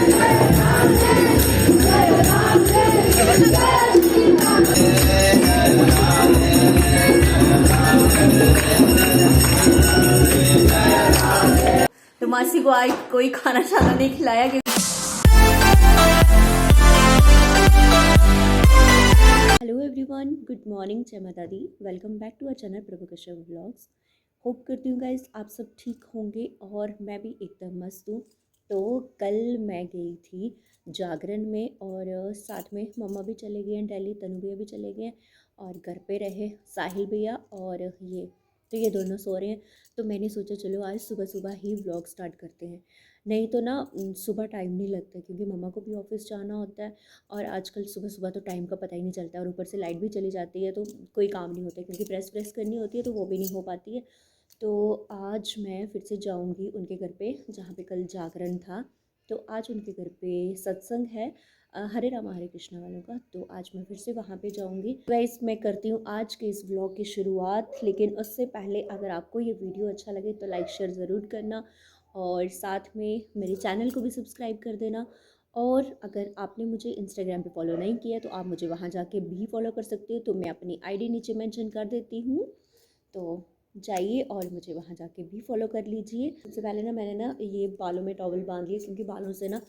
तो मासी को आज कोई खाना शाना नहीं खिलाया कि हेलो एवरीवन, गुड मॉर्निंग, जय माता दी। Welcome back to our channel Prabhu Kashyap vlogs. Hope करती हूँ गाइस आप सब ठीक होंगे और मैं भी एकदम मस्त हूँ। तो कल मैं गई थी जागरण में और साथ में मम्मा भी चले गए हैं दिल्ली, तनु भैया भी चले गए हैं और घर पे रहे साहिल भैया और ये दोनों सो रहे हैं। तो मैंने सोचा चलो आज सुबह सुबह ही व्लॉग स्टार्ट करते हैं, नहीं तो ना सुबह टाइम नहीं लगता क्योंकि मम्मा को भी ऑफिस जाना होता है और आजकल सुबह सुबह तो टाइम का पता ही नहीं चलता है और ऊपर से लाइट भी चली जाती है तो कोई काम नहीं होता क्योंकि प्रेस करनी होती है तो वो भी नहीं हो पाती है। तो आज मैं फिर से जाऊंगी उनके घर पे जहाँ पे कल जागरण था। तो आज उनके घर पे सत्संग है हरे रामा हरे कृष्णा वालों का। तो आज मैं फिर से वहाँ पे जाऊँगी। गाइस मैं करती हूँ आज के इस व्लॉग की शुरुआत, लेकिन उससे पहले अगर आपको ये वीडियो अच्छा लगे तो लाइक शेयर ज़रूर करना और साथ में मेरे चैनल को भी सब्सक्राइब कर देना। और अगर आपने मुझे इंस्टाग्राम पे फॉलो नहीं किया तो आप मुझे वहाँ जाके भी फॉलो कर सकते हो। तो मैं अपनी आईडी नीचे मेंशन कर देती हूँ, तो जाइए और मुझे वहाँ जाके भी फॉलो कर लीजिए। सबसे पहले ना मैंने ना ये बालों में टॉवल बांध लिया क्योंकि बालों से ना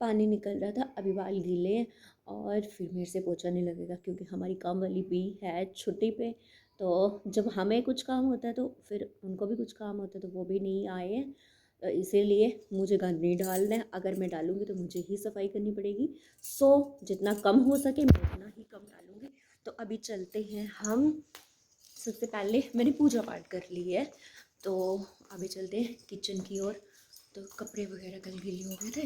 पानी निकल रहा था। अभी बाल गीले हैं और फिर मेरे से पोछा नहीं लगेगा क्योंकि हमारी काम वाली भी है छुट्टी पे। तो जब हमें कुछ काम होता है तो फिर उनको भी कुछ काम होता है, तो वो भी नहीं आए हैं। तो इसीलिए मुझे गंद नहीं डालना है। अगर मैं डालूँगी तो मुझे ही सफाई करनी पड़ेगी। सो जितना कम हो सके मैं उतना ही कम डालूँगी। तो अभी चलते हैं हम। सबसे पहले मैंने पूजा पाठ कर ली है तो अभी चलते हैं किचन की ओर। तो कपड़े वगैरह कल गीले हो गए थे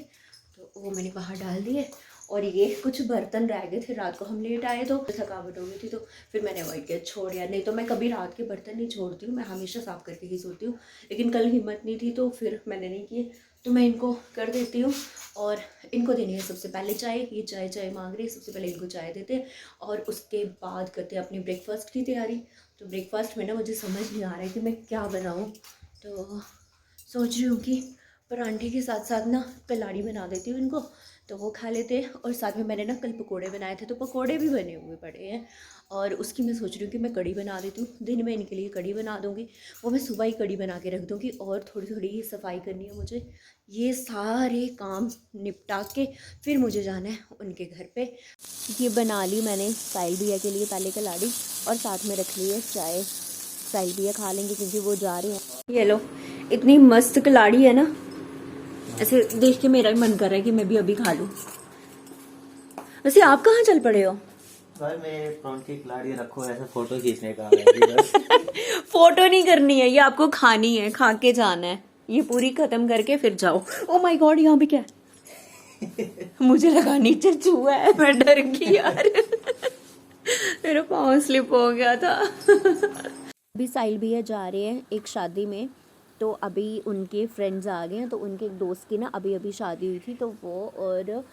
तो वो मैंने बाहर डाल दिए और ये कुछ बर्तन रह गए थे। रात को हम लेट आए तो थकावट हो गई थी तो फिर मैंने अवॉइड किया, छोड़ यार। नहीं तो मैं कभी रात के बर्तन नहीं छोड़ती हूँ, मैं हमेशा साफ़ करके ही सोती हूँ। लेकिन कल हिम्मत नहीं थी तो फिर मैंने नहीं किए, तो मैं इनको कर देती हूँ। और इनको देनी है सबसे पहले चाय। ये चाय चाय मांग रही है, सबसे पहले इनको चाय देते हैं और उसके बाद करते हैं अपनी ब्रेकफास्ट की तैयारी। तो ब्रेकफास्ट में ना मुझे समझ नहीं आ रहा है कि मैं क्या बनाऊँ। तो सोच रही हूँ कि परांठे के साथ साथ ना कलाड़ी बना देती हूँ इनको, तो वो खा लेते हैं। और साथ में मैंने ना कल पकोड़े बनाए थे तो पकोड़े भी बने हुए पड़े हैं और उसकी मैं सोच रही हूँ कि मैं कढ़ी बना देती हूँ। दिन में इनके लिए कढ़ी बना दूँगी, वो मैं सुबह ही कढ़ी बना के रख दूँगी। और थोड़ी थोड़ी सफाई करनी है मुझे। ये सारे काम निपटा के फिर मुझे जाना है उनके घर पे। ये बना ली मैंने साहिल भैया के लिए पहले कलाड़ी और साथ में रख ली है चाय। साहिल भैया खा लेंगे क्योंकि वो जा रहे हैं। ये लो, इतनी मस्त कलाड़ी है ना, ऐसे देख के मेरा भी मन कर रहा है कि मैं भी अभी खा लूं। वैसे आप कहाँ चल पड़े हो? भाई मेरे प्रॉन की कलाड़ी रखो, ऐसे फोटो खींचने का है बस। फोटो नहीं करनी है, ये आपको खानी है, खा के जाना है। ये पूरी खत्म करके फिर जाओ। ओ माय गॉड, यहाँ भी क्या है? मुझे लगा नीचे चूहा है, मैं डर गई यार। मेरा पाँव स्लिप हो गया था। अभी साहिल भैया जा रहे हैं एक शादी में, तो अभी उनके फ्रेंड्स आ गए हैं। तो उनके एक दोस्त की ना अभी अभी शादी हुई थी तो वो और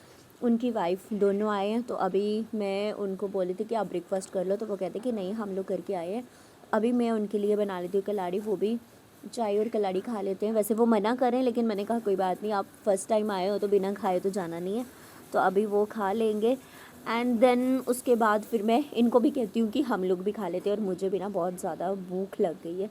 उनकी वाइफ दोनों आए हैं। तो अभी मैं उनको बोली थी कि आप ब्रेकफास्ट कर लो, तो वो कहते कि नहीं हम लोग करके आए हैं। अभी मैं उनके लिए बना लेती हूँ कलाड़ी, वो भी चाय और कलाड़ी खा लेते हैं। वैसे वो मना करें लेकिन मैंने कहा कोई बात नहीं, आप फर्स्ट टाइम आए हो तो बिना खाए तो जाना नहीं है। तो अभी वो खा लेंगे एंड देन उसके बाद फिर मैं इनको भी कहती हूँ कि हम लोग भी खा लेते हैं। और मुझे भी ना बहुत ज़्यादा भूख लग गई है।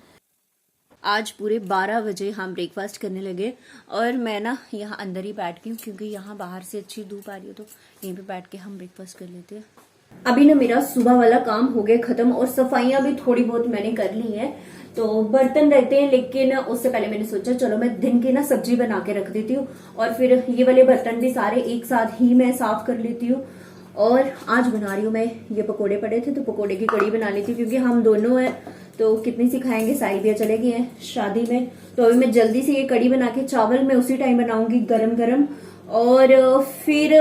आज पूरे 12 बजे हम ब्रेकफास्ट करने लगे और मैं ना यहाँ अंदर ही बैठ गई हूँ क्योंकि यहाँ बाहर से अच्छी धूप आ रही है, तो यहीं पे बैठ के हम ब्रेकफास्ट कर लेते हैं। अभी ना मेरा सुबह वाला काम हो गया खत्म और सफाइयाँ भी थोड़ी बहुत मैंने कर ली है। तो बर्तन रहते हैं लेकिन उससे पहले मैंने सोचा चलो मैं दिन की ना सब्जी बना के रख देती हूँ और फिर ये वाले बर्तन भी सारे एक साथ ही मैं साफ कर लेती हूँ। और आज बना रही हूँ मैं, ये पकोड़े पड़े थे तो पकोड़े की कड़ी बना ली थी क्योंकि हम दोनों हैं तो कितनी सी खाएंगे। साहिल भैया चले गए हैं शादी में, तो अभी मैं जल्दी से ये कड़ी बना के चावल मैं उसी टाइम बनाऊंगी गरम गरम। और फिर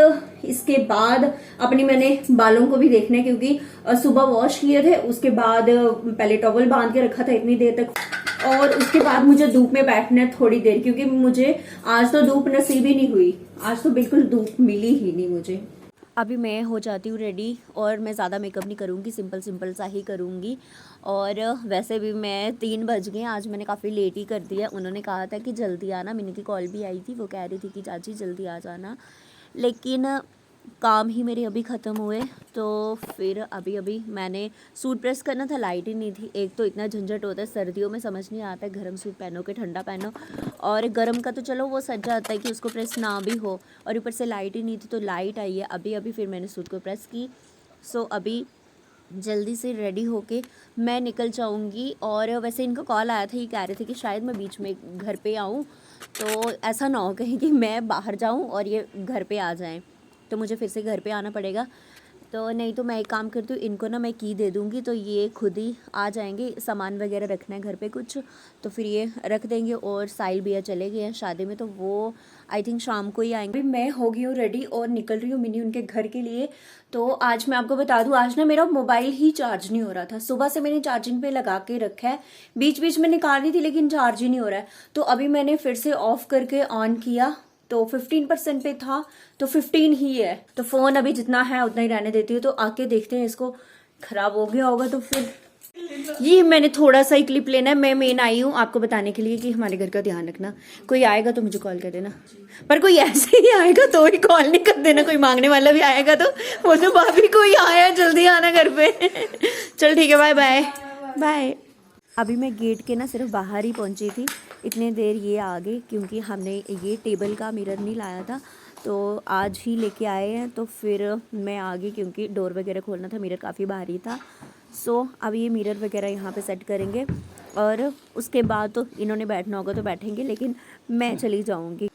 इसके बाद अपनी मैंने बालों को भी देखना है क्योंकि सुबह वॉश किए थे, उसके बाद पहले टॉवल बांध के रखा था इतनी देर तक और उसके बाद मुझे धूप में बैठना है थोड़ी देर क्योंकि मुझे आज तो धूप नसीब ही नहीं हुई। आज तो बिल्कुल धूप मिली ही नहीं मुझे। अभी मैं हो जाती हूँ रेडी और मैं ज़्यादा मेकअप नहीं करूँगी, सिंपल सिंपल सा ही करूँगी। और वैसे भी मैं 3 बज गए, आज मैंने काफ़ी लेट ही कर दिया। उन्होंने कहा था कि जल्दी आना, मैंने की कॉल भी आई थी, वो कह रही थी कि चाची जल्दी आ जाना। लेकिन काम ही मेरे अभी ख़त्म हुए, तो फिर अभी मैंने सूट प्रेस करना था, लाइट ही नहीं थी। एक तो इतना झंझट होता है सर्दियों में, समझ नहीं आता है गर्म सूट पहनो कि ठंडा पहनो। और गर्म का तो चलो वो सज जाता है कि उसको प्रेस ना भी हो, और ऊपर से लाइट ही नहीं थी, तो लाइट आई है अभी फिर मैंने सूट को प्रेस की। सो अभी जल्दी से रेडी होके मैं निकल जाऊंगी। और वैसे इनका कॉल आया था, ये कह रहे थे कि शायद मैं बीच में घर पे आऊँ, तो ऐसा ना हो कहीं कि मैं बाहर जाऊँ और ये घर पे आ जाएं, तो मुझे फिर से घर पे आना पड़ेगा। तो नहीं तो मैं एक काम करती हूँ, इनको ना मैं की दे दूँगी, तो ये खुद ही आ जाएंगे। सामान वगैरह रखना है घर पे कुछ, तो फिर ये रख देंगे। और साहिल भैया चले गए हैं शादी में, तो वो आई थिंक शाम को ही आएंगे। मैं हो गई हूँ रेडी और निकल रही हूँ मिनी उनके घर के लिए। तो आज मैं आपको बता दूँ, आज ना मेरा मोबाइल ही चार्ज नहीं हो रहा था। सुबह से मैंने चार्जिंग पे लगा के रखा है, बीच बीच में निकाल रही थी लेकिन चार्ज ही नहीं हो रहा है। तो अभी मैंने फिर से ऑफ करके ऑन किया, तो 15% पे था, तो 15 ही है। तो फोन अभी जितना है उतना ही रहने देती हूँ। तो आके देखते हैं, इसको खराब हो गया होगा तो फिर ये मैंने थोड़ा सा ही क्लिप लेना है। मैं मेन आई हूँ आपको बताने के लिए कि हमारे घर का ध्यान रखना। कोई आएगा तो मुझे कॉल कर देना, पर कोई ऐसे ही आएगा तो ही कॉल नहीं कर देना। कोई मांगने वाला भी आएगा तो वो तो भाभी कोई आया, जल्दी आना घर पे। चल ठीक है, बाय बाय बाय। अभी मैं गेट के ना सिर्फ बाहर ही पहुंची थी, इतने देर ये आ गए, क्योंकि हमने ये टेबल का मिरर नहीं लाया था, तो आज ही लेके आए हैं। तो फिर मैं आ गई, क्योंकि डोर वगैरह खोलना था, मिरर काफ़ी भारी था। सो अब ये मिरर वगैरह यहाँ पे सेट करेंगे, और उसके बाद तो इन्होंने बैठना होगा तो बैठेंगे, लेकिन मैं चली जाऊँगी।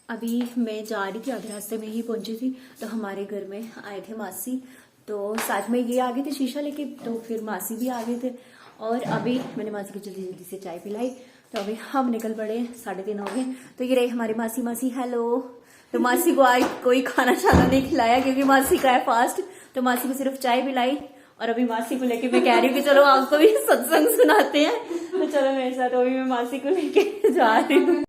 अभी मैं जा रही थी, आधे रास्ते में ही पहुंची थी, तो हमारे घर में आए थे मासी, तो साथ में ये आ गए थे शीशा लेके, तो फिर मासी भी आ गए थे। और अभी मैंने मासी को जल्दी जल्दी से चाय पिलाई, तो अभी हम निकल पड़े। 3:30 हो गए। तो ये रही हमारी मासी। मासी हेलो। तो मासी को आज कोई खाना शाना नहीं खिलाया, क्योंकि मासी का है फास्ट, तो मासी को सिर्फ चाय पिलाई। और अभी मासी को लेके मैं कह रही हूँ कि चलो आपको भी सत्संग सुनाते हैं, तो चलो मेरे साथ। अभी मैं मासी को लेके जा रही हूँ।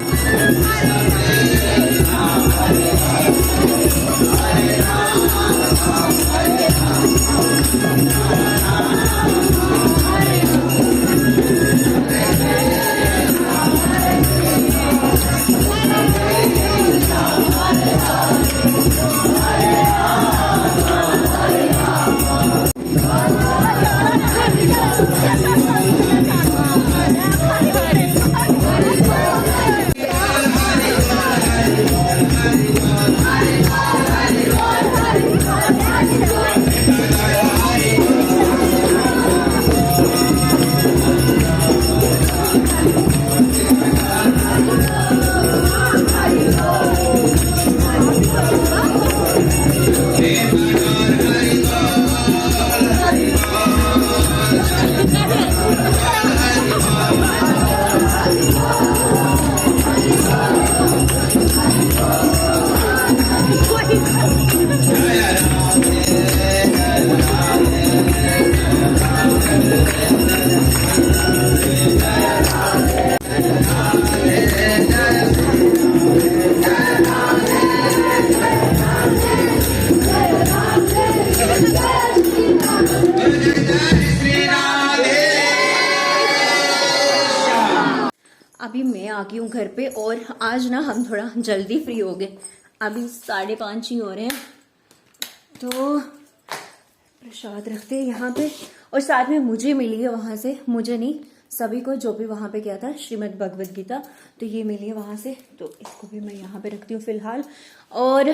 अभी मैं आ गई हूँ घर पे, और आज ना हम थोड़ा जल्दी फ्री हो गए। अभी 5:30 ही हो रहे हैं, तो प्रसाद रखते हैं यहाँ पे। और साथ में मुझे मिली है वहाँ से, मुझे नहीं, सभी को जो भी वहाँ पे गया था, श्रीमद् भगवद गीता, तो ये मिली है वहाँ से। तो इसको भी मैं यहाँ पे रखती हूँ फिलहाल। और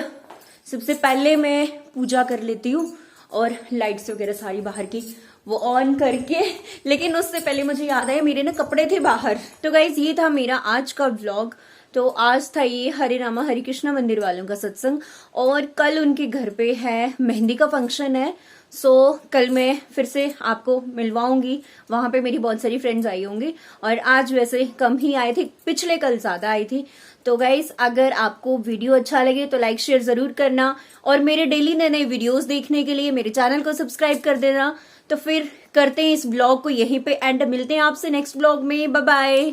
सबसे पहले मैं पूजा कर लेती हूँ, और लाइट्स वगैरह सारी बाहर की वो ऑन करके। लेकिन उससे पहले मुझे याद आया, मेरे ना कपड़े थे बाहर। तो गाइज ये था मेरा आज का व्लॉग। तो आज था ये हरे रामा हरे कृष्णा मंदिर वालों का सत्संग, और कल उनके घर पे है मेहंदी का फंक्शन है। सो कल मैं फिर से आपको मिलवाऊंगी, वहां पे मेरी बहुत सारी फ्रेंड्स आई होंगी, और आज वैसे कम ही आए थे, पिछले कल ज्यादा आई थी। तो गाइस अगर आपको वीडियो अच्छा लगे तो लाइक शेयर जरूर करना, और मेरे डेली नए नए वीडियोस देखने के लिए मेरे चैनल को सब्सक्राइब कर देना। तो फिर करते हैं इस ब्लॉग को यहीं पे एंड, मिलते हैं आपसे नेक्स्ट ब्लॉग में। Bye bye.